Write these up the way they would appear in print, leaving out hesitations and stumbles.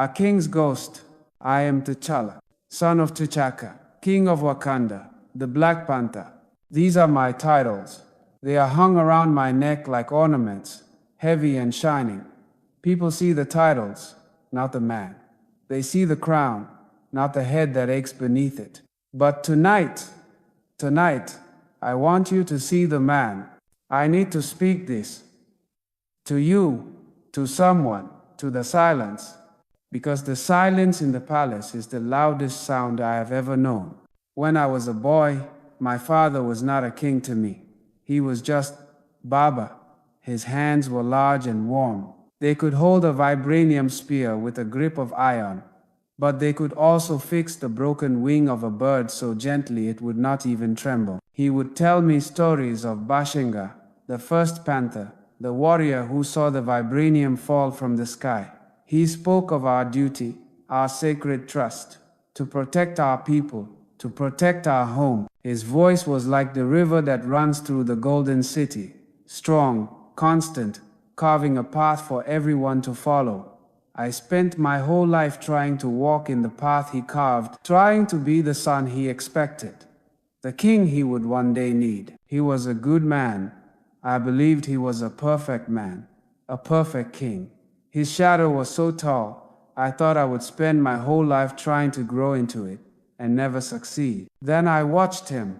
A king's ghost. I am T'Challa, son of T'Chaka, king of Wakanda, the Black Panther. These are my titles. They are hung around my neck like ornaments, heavy and shining. People see the titles, not the man. They see the crown, not the head that aches beneath it. But tonight, I want you to see the man. I need to speak this. To you, to someone, to the silence. Because the silence in the palace is the loudest sound I have ever known. When I was a boy, my father was not a king to me. He was just Baba. His hands were large and warm. They could hold a vibranium spear with a grip of iron, but they could also fix the broken wing of a bird so gently it would not even tremble. He would tell me stories of Bashenga, the first panther, the warrior who saw the vibranium fall from the sky. He spoke of our duty, our sacred trust, to protect our people, to protect our home. His voice was like the river that runs through the golden city, strong, constant, carving a path for everyone to follow. I spent my whole life trying to walk in the path he carved, trying to be the son he expected, the king he would one day need. He was a good man. I believed he was a perfect man, a perfect king. His shadow was so tall, I thought I would spend my whole life trying to grow into it and never succeed. Then I watched him,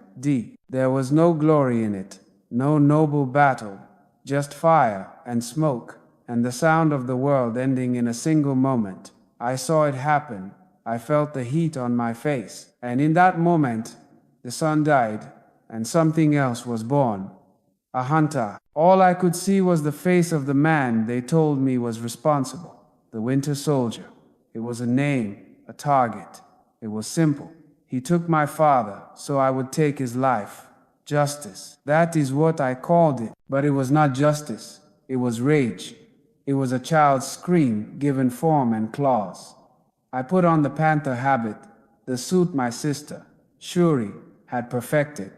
There was no glory in it, no noble battle, just fire and smoke and the sound of the world ending in a single moment. I saw it happen. I felt the heat on my face. And in that moment, the sun died and something else was born. A hunter. All I could see was the face of the man they told me was responsible. The Winter Soldier. It was a name, a target. It was simple. He took my father, so I would take his life. Justice. That is what I called it. But it was not justice. It was rage. It was a child's scream given form and claws. I put on the panther habit, the suit my sister, Shuri, had perfected.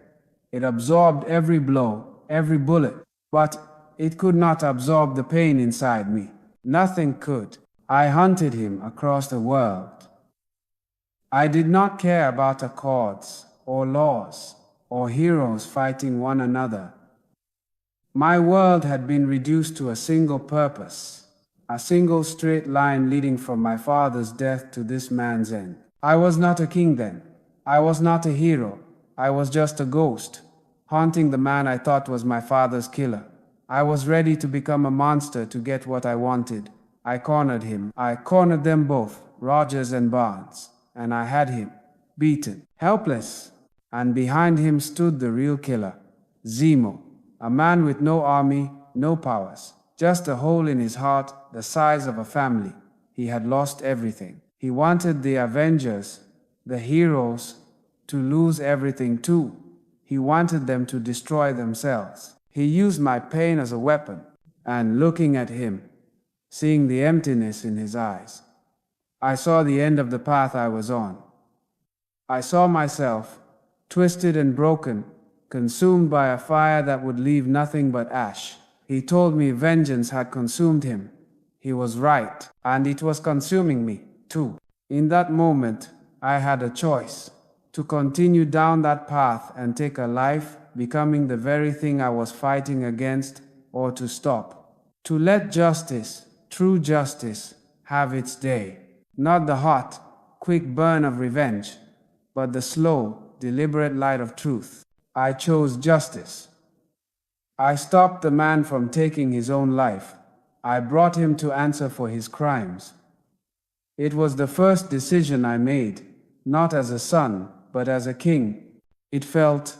It absorbed every blow, every bullet, but it could not absorb the pain inside me. Nothing could. I hunted him across the world. I did not care about accords, or laws, or heroes fighting one another. My world had been reduced to a single purpose, a single straight line leading from my father's death to this man's end. I was not a king then. I was not a hero. I was just a ghost, haunting the man I thought was my father's killer. I was ready to become a monster to get what I wanted. I cornered him. I cornered them both, Rogers and Barnes, and I had him, beaten, helpless. And behind him stood the real killer, Zemo, a man with no army, no powers, just a hole in his heart the size of a family. He had lost everything. He wanted the Avengers, the heroes, to lose everything too. He wanted them to destroy themselves. He used my pain as a weapon, and looking at him, seeing the emptiness in his eyes, I saw the end of the path I was on. I saw myself, twisted and broken, consumed by a fire that would leave nothing but ash. He told me vengeance had consumed him. He was right, and it was consuming me, too. In that moment, I had a choice. To continue down that path and take a life, becoming the very thing I was fighting against, or to stop. To let justice, true justice, have its day. Not the hot, quick burn of revenge, but the slow, deliberate light of truth. I chose justice. I stopped the man from taking his own life. I brought him to answer for his crimes. It was the first decision I made, not as a son, but as a king. It felt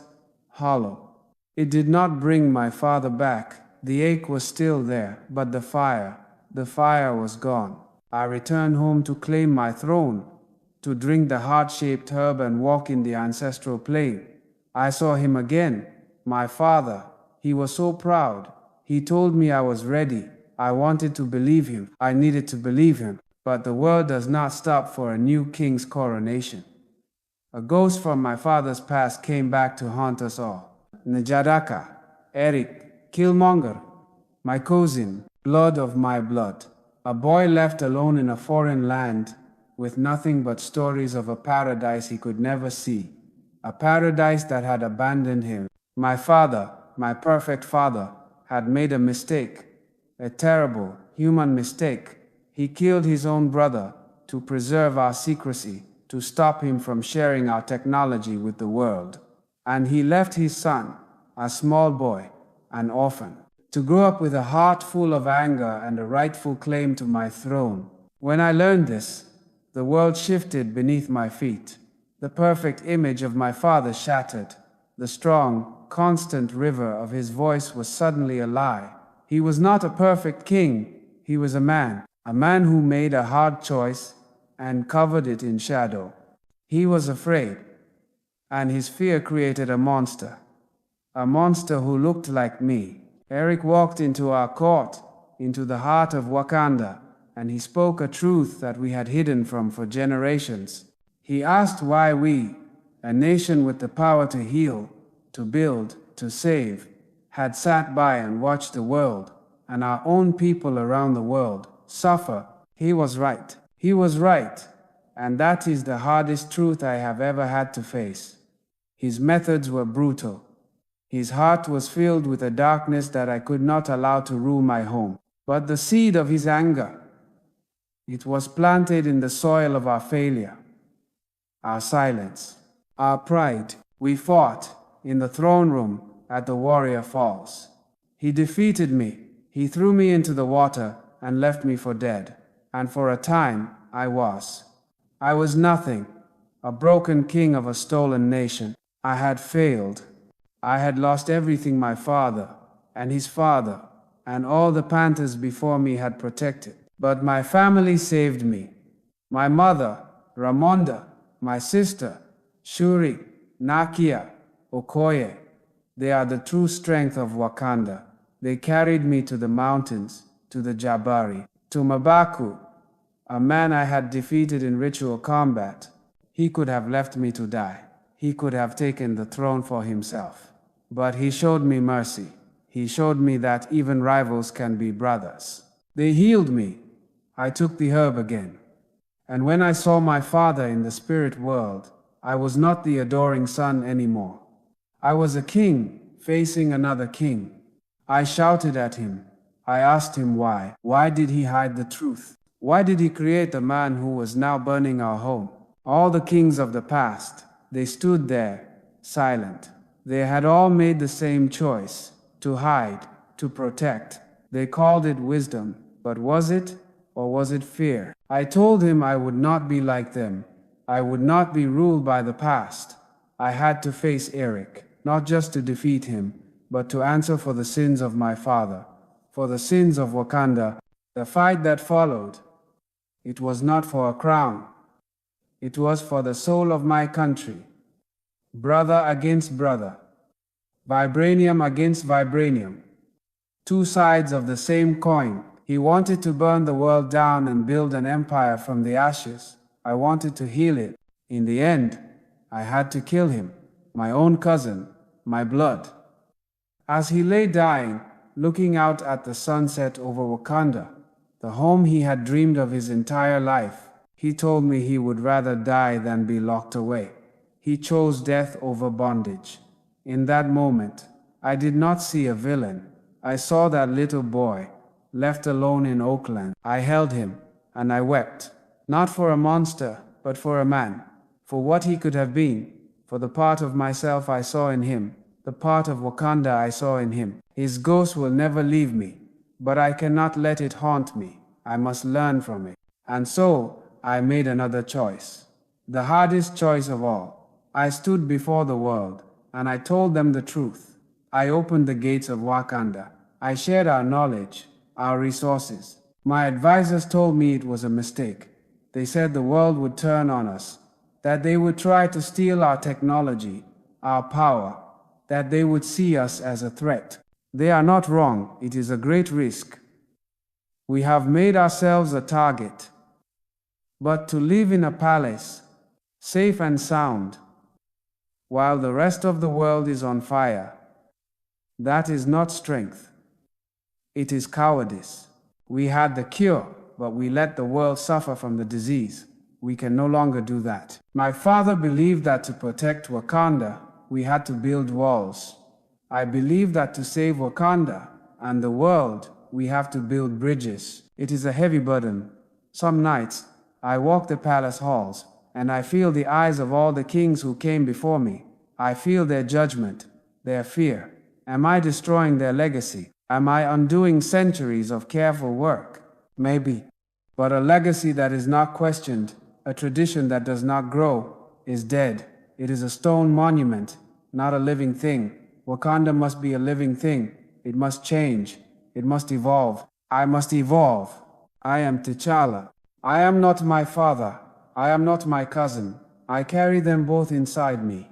hollow. It did not bring my father back. The ache was still there, but the fire was gone. I returned home to claim my throne, to drink the heart-shaped herb and walk in the ancestral plane. I saw him again, my father. He was so proud. He told me I was ready. I wanted to believe him. I needed to believe him. But the world does not stop for a new king's coronation. A ghost from my father's past came back to haunt us all. Njadaka, Eric, Killmonger, my cousin, blood of my blood. A boy left alone in a foreign land, with nothing but stories of a paradise he could never see. A paradise that had abandoned him. My father, my perfect father, had made a mistake. A terrible, human mistake. He killed his own brother to preserve our secrecy, to stop him from sharing our technology with the world. And he left his son, a small boy, an orphan, to grow up with a heart full of anger and a rightful claim to my throne. When I learned this, the world shifted beneath my feet. The perfect image of my father shattered. The strong, constant river of his voice was suddenly a lie. He was not a perfect king. He was a man who made a hard choice and covered it in shadow. He was afraid, and his fear created a monster who looked like me. Eric walked into our court, into the heart of Wakanda, and he spoke a truth that we had hidden from for generations. He asked why we, a nation with the power to heal, to build, to save, had sat by and watched the world, and our own people around the world, suffer. He was right. He was right. And that is the hardest truth I have ever had to face. His methods were brutal. His heart was filled with a darkness that I could not allow to rule my home. But the seed of his anger, it was planted in the soil of our failure, our silence, our pride. We fought in the throne room at the Warrior Falls. He defeated me. He threw me into the water and left me for dead. And for a time, I was nothing, a broken king of a stolen nation. I had failed. I had lost everything my father, and his father, and all the Panthers before me had protected. But my family saved me. My mother, Ramonda, my sister, Shuri, Nakia, Okoye. They are the true strength of Wakanda. They carried me to the mountains, to the Jabari, to Mabaku, a man I had defeated in ritual combat. He could have left me to die. He could have taken the throne for himself. But he showed me mercy. He showed me that even rivals can be brothers. They healed me. I took the herb again. And when I saw my father in the spirit world, I was not the adoring son anymore. I was a king facing another king. I shouted at him. I asked him why. Why did he hide the truth? Why did he create a man who was now burning our home? All the kings of the past, they stood there, silent. They had all made the same choice, to hide, to protect. They called it wisdom, but was it, or was it fear? I told him I would not be like them. I would not be ruled by the past. I had to face Eric, not just to defeat him, but to answer for the sins of my father, for the sins of Wakanda. The fight that followed, it was not for a crown. It was for the soul of my country. Brother against brother. Vibranium against vibranium. Two sides of the same coin. He wanted to burn the world down and build an empire from the ashes. I wanted to heal it. In the end, I had to kill him, my own cousin, my blood. As he lay dying, looking out at the sunset over Wakanda, the home he had dreamed of his entire life, he told me he would rather die than be locked away. He chose death over bondage. In that moment, I did not see a villain. I saw that little boy, left alone in Oakland. I held him, and I wept. Not for a monster, but for a man. For what he could have been. For the part of myself I saw in him. The part of Wakanda I saw in him. His ghost will never leave me. But I cannot let it haunt me. I must learn from it. And so, I made another choice. The hardest choice of all. I stood before the world, and I told them the truth. I opened the gates of Wakanda. I shared our knowledge, our resources. My advisors told me it was a mistake. They said the world would turn on us, that they would try to steal our technology, our power, that they would see us as a threat. They are not wrong. It is a great risk. We have made ourselves a target. But to live in a palace, safe and sound, while the rest of the world is on fire, that is not strength. It is cowardice. We had the cure, but we let the world suffer from the disease. We can no longer do that. My father believed that to protect Wakanda, we had to build walls. I believe that to save Wakanda and the world, we have to build bridges. It is a heavy burden. Some nights, I walk the palace halls, and I feel the eyes of all the kings who came before me. I feel their judgment, their fear. Am I destroying their legacy? Am I undoing centuries of careful work? Maybe. But a legacy that is not questioned, a tradition that does not grow, is dead. It is a stone monument, not a living thing. Wakanda must be a living thing. It must change. It must evolve. I must evolve. I am T'Challa. I am not my father. I am not my cousin. I carry them both inside me.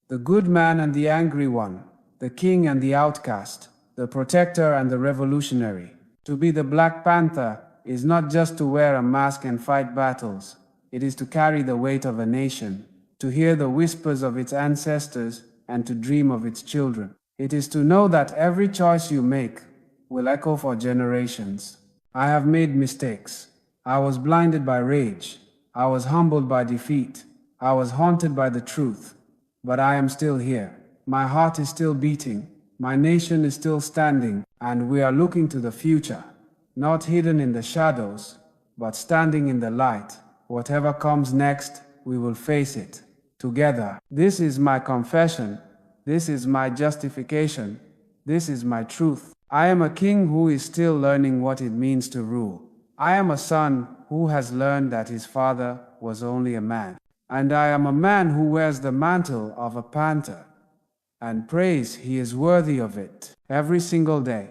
The good man and the angry one, the king and the outcast, the protector and the revolutionary. To be the Black Panther is not just to wear a mask and fight battles. It is to carry the weight of a nation, to hear the whispers of its ancestors, and to dream of its children. It is to know that every choice you make will echo for generations. I have made mistakes. I was blinded by rage. I was humbled by defeat. I was haunted by the truth. But I am still here. My heart is still beating. My nation is still standing, and we are looking to the future, not hidden in the shadows, but standing in the light. Whatever comes next, we will face it together. This is my confession. This is my justification. This is my truth. I am a king who is still learning what it means to rule. I am a son who has learned that his father was only a man. And I am a man who wears the mantle of a panther and prays he is worthy of it every single day.